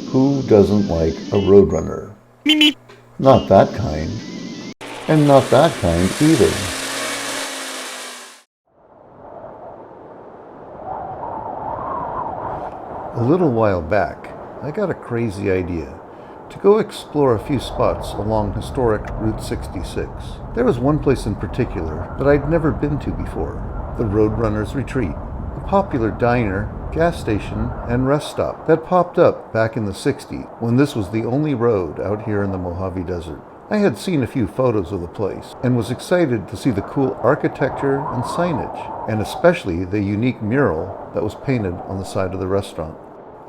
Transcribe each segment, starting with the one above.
Who doesn't like a roadrunner? Not that kind. And not that kind either. A little while back, I got a crazy idea to go explore a few spots along historic Route 66. There was one place in particular that I'd never been to before, the Roadrunner's Retreat, a popular diner, gas station, and rest stop that popped up back in the 60s when this was the only road out here in the Mojave Desert. I had seen a few photos of the place and was excited to see the cool architecture and signage, and especially the unique mural that was painted on the side of the restaurant.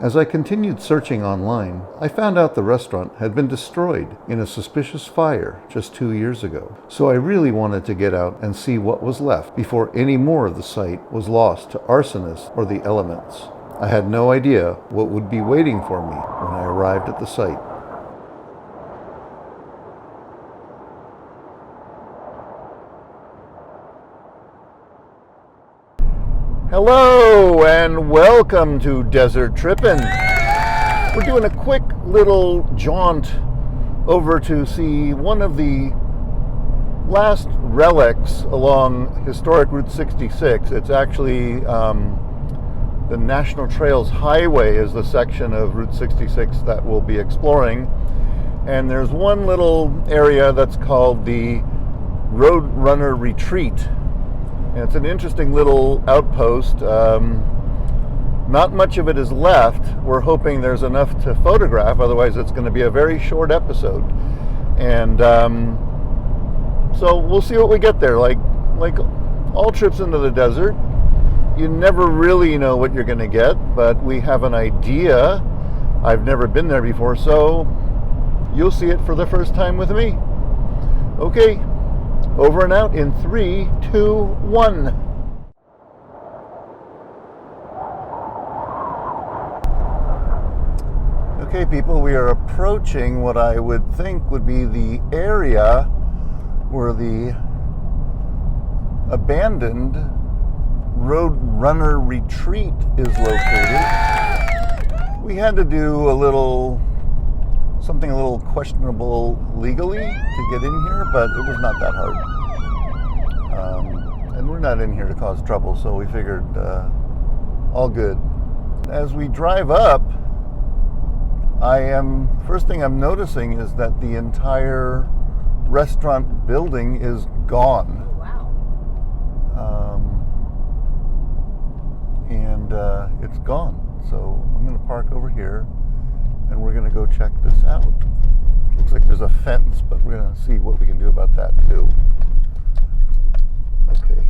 As I continued searching online, I found out the restaurant had been destroyed in a suspicious fire just 2 years ago. So I really wanted to get out and see what was left before any more of the site was lost to arsonists or the elements. I had no idea what would be waiting for me when I arrived at the site. Hello and welcome to DesertTrippin. We're doing a quick little jaunt over to see one of the last relics along historic Route 66. It's actually the National Trails Highway is the section of Route 66 that we'll be exploring. And there's one little area that's called the Roadrunner Retreat. And it's an interesting little outpost. Not much of it is left. We're hoping there's enough to photograph, otherwise it's going to be a very short episode. And so we'll see what we get there. Like all trips into the desert, you never really know what you're going to get, but we have an idea. I've never been there before, so you'll see it for the first time with me. Okay. Over and out in 3, 2, 1. Okay, people, we are approaching what I would think would be the area where the abandoned Roadrunner Retreat is located. We had to do something a little questionable legally to get in here, but it was not that hard. And we're not in here to cause trouble, so we figured all good. As we drive up, first thing I'm noticing is that the entire restaurant building is gone. Oh, wow. It's gone. So I'm going to park over here and we're going to go check this out. Looks like there's a fence, but we're going to see what we can do about that too. Okay.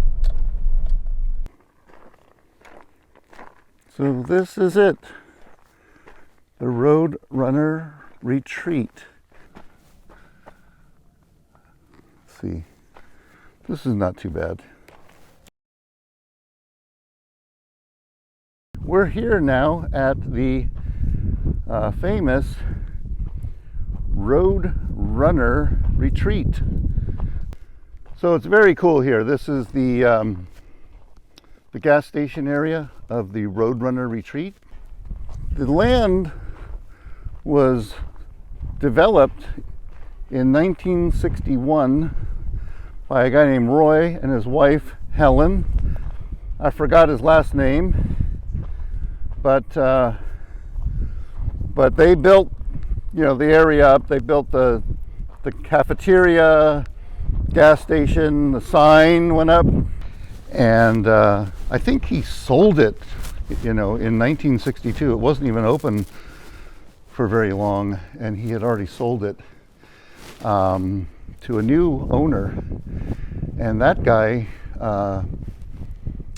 So this is it. The Roadrunner Retreat. Let's see. This is not too bad. We're here now at the famous Roadrunner Retreat. So it's very cool here. This is the gas station area of the Roadrunner Retreat. The land was developed in 1961 by a guy named Roy and his wife Helen. I forgot his last name, but they built, the area up. They built the cafeteria, gas station, the sign went up, and I think he sold it, in 1962. It wasn't even open for very long, and he had already sold it to a new owner. And that guy,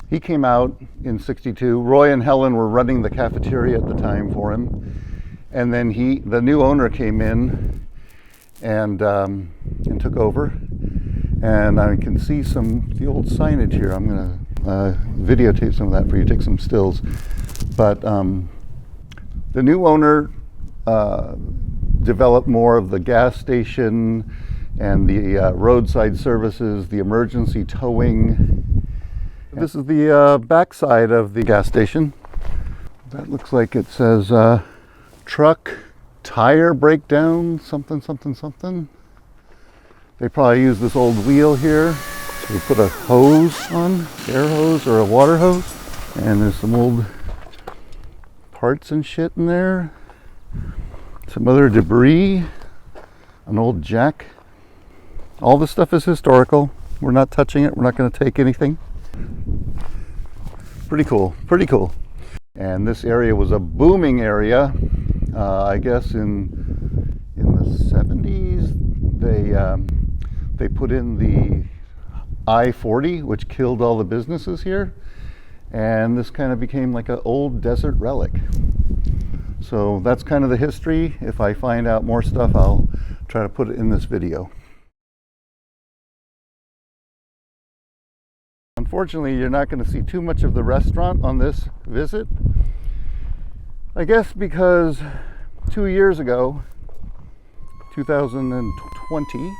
he came out in 62. Roy and Helen were running the cafeteria at the time for him. And then the new owner came in and took over. And I can see the old signage here. I'm going to videotape some of that for you, take some stills. But the new owner developed more of the gas station and the roadside services, the emergency towing. This is the backside of the gas station. That looks like it says truck tire breakdown, something, something, something. They probably use this old wheel here to put a hose on, air hose or a water hose. And there's some old parts and shit in there. Some other debris, an old jack. All this stuff is historical. We're not touching it. We're not going to take anything. Pretty cool, pretty cool. And this area was a booming area. I guess in the 70s, they put in the I-40, which killed all the businesses here. And this kind of became like an old desert relic. So that's kind of the history. If I find out more stuff, I'll try to put it in this video. Unfortunately, you're not going to see too much of the restaurant on this visit. I guess because 2 years ago, 2020,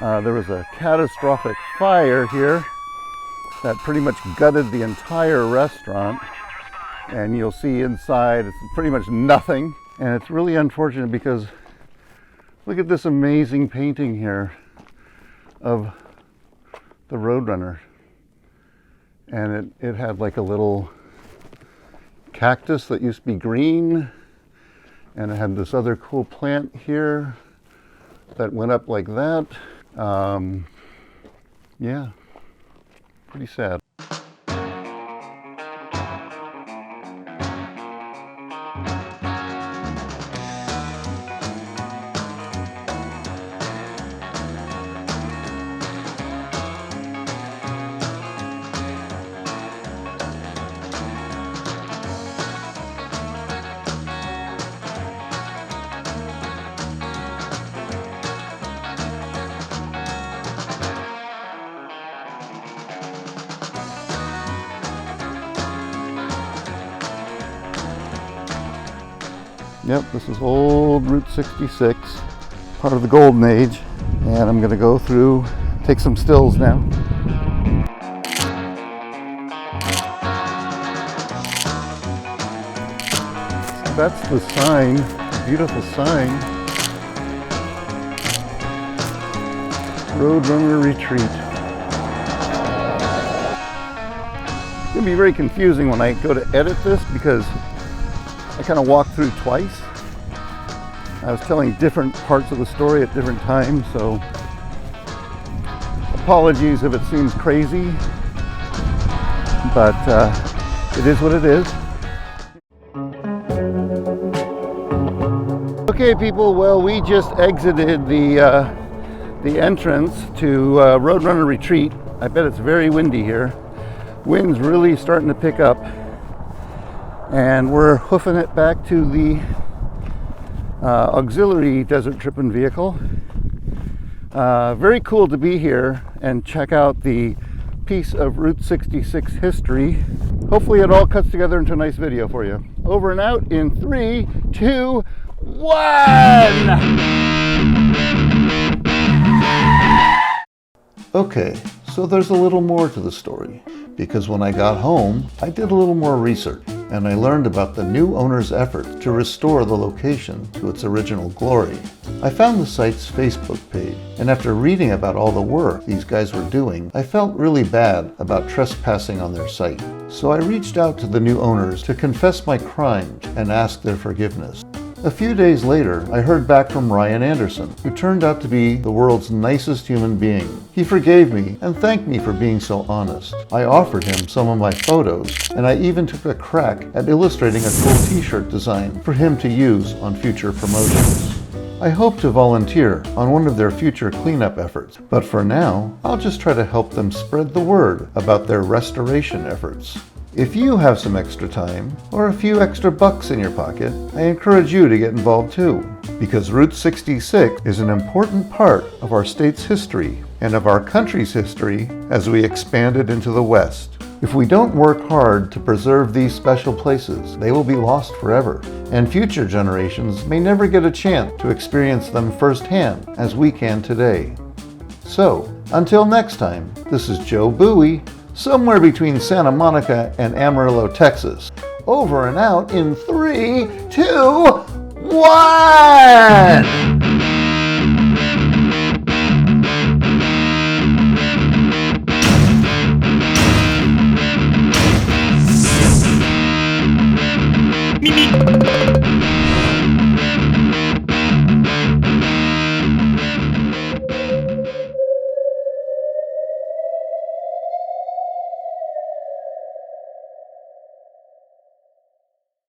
there was a catastrophic fire here that pretty much gutted the entire restaurant. And you'll see inside, it's pretty much nothing. And it's really unfortunate because look at this amazing painting here of the Roadrunner. And it had like a little cactus that used to be green, and it had this other cool plant here that went up like that. Yeah, pretty sad. Yep, this is old Route 66, part of the Golden Age, and I'm going to go through, take some stills now. So that's the sign, beautiful sign. Roadrunner Retreat. It's going to be very confusing when I go to edit this because I kind of walked through twice. I was telling different parts of the story at different times, so apologies if it seems crazy, but it is what it is. Okay, people, well, we just exited the entrance to Roadrunner Retreat. I bet it's very windy here. Wind's really starting to pick up. And we're hoofing it back to the auxiliary DesertTrippin vehicle. Very cool to be here and check out the piece of Route 66 history. Hopefully it all cuts together into a nice video for you. Over and out in 3, 2, 1! Okay, so there's a little more to the story, because when I got home, I did a little more research. And I learned about the new owner's efforts to restore the location to its original glory. I found the site's Facebook page, and after reading about all the work these guys were doing, I felt really bad about trespassing on their site. So I reached out to the new owners to confess my crimes and ask their forgiveness. A few days later, I heard back from Ryan Anderson, who turned out to be the world's nicest human being. He forgave me and thanked me for being so honest. I offered him some of my photos, and I even took a crack at illustrating a cool t-shirt design for him to use on future promotions. I hope to volunteer on one of their future cleanup efforts, but for now, I'll just try to help them spread the word about their restoration efforts. If you have some extra time or a few extra bucks in your pocket, I encourage you to get involved too, because Route 66 is an important part of our state's history and of our country's history as we expanded into the West. If we don't work hard to preserve these special places, they will be lost forever, and future generations may never get a chance to experience them firsthand as we can today. So, until next time, this is Joe Bowie, somewhere between Santa Monica and Amarillo, Texas. Over and out in 3, 2, 1!